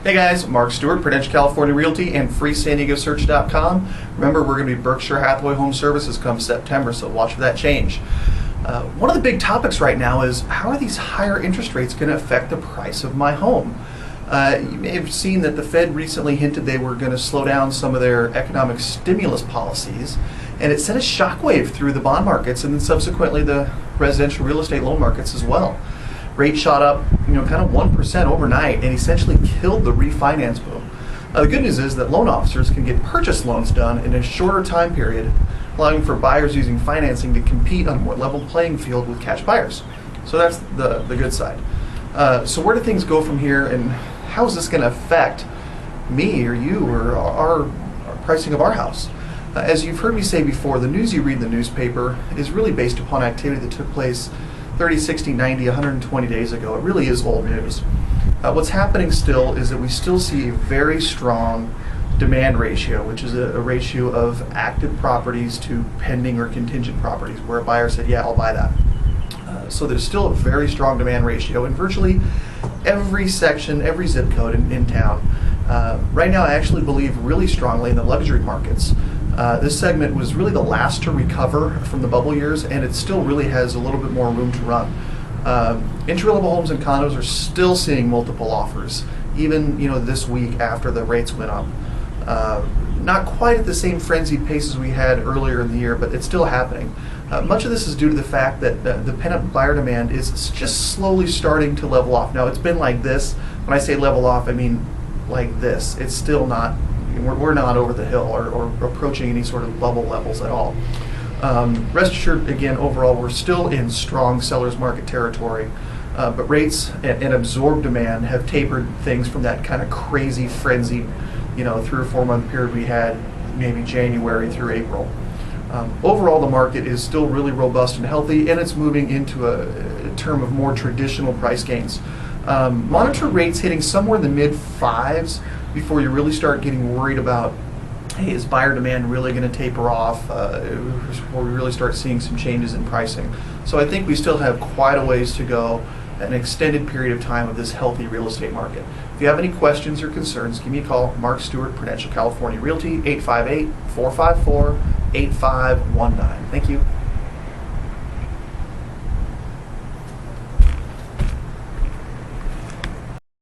Hey guys, Mark Stuart, Prudential California Realty and FreeSanDiegoSearch.com. Remember, we're going to be Berkshire Hathaway Home Services come September, so watch for that change. One of the big topics right now is how are these higher interest rates going to affect the price of my home? You may have seen that the Fed recently hinted they were going to slow down some of their economic stimulus policies, and it sent a shockwave through the bond markets and then subsequently the residential real estate loan markets as well. Rates shot up, kind of 1% overnight and essentially killed the refinance boom. The good news is that loan officers can get purchase loans done in a shorter time period, allowing for buyers using financing to compete on a more level playing field with cash buyers. So that's the good side. So where do things go from here, and how is this going to affect me or you or our pricing of our house? As you've heard me say before, the news you read in the newspaper is really based upon activity that took place 30, 60, 90, 120 days ago. It really is old news. What's happening still is that we still see a very strong demand ratio, which is a ratio of active properties to pending or contingent properties, where a buyer said, yeah, I'll buy that. So there's still a very strong demand ratio in virtually every section, every zip code in town. Right now, I actually believe really strongly in the luxury markets. This segment was really the last to recover from the bubble years, and it still really has a little bit more room to run. Entry-level homes and condos are still seeing multiple offers, even this week after the rates went up. Not quite at the same frenzied pace as we had earlier in the year, but it's still happening. Much of this is due to the fact that the pent-up buyer demand is just slowly starting to level off. Now, it's been like this. When I say level off, I mean like this. It's still not. We're not over the hill or approaching any sort of bubble levels at all. Rest assured, again, overall, we're still in strong seller's market territory, but rates and absorbed demand have tapered things from that kind of crazy frenzy, 3 or 4 month period we had, maybe January through April. Overall, the market is still really robust and healthy, and it's moving into a term of more traditional price gains. Monitor rates hitting somewhere in the mid-5s before you really start getting worried about, hey, is buyer demand really going to taper off, before we really start seeing some changes in pricing. So I think we still have quite a ways to go, an extended period of time of this healthy real estate market. If you have any questions or concerns, give me a call. Mark Stewart, Prudential California Realty, 858-454-8519. Thank you.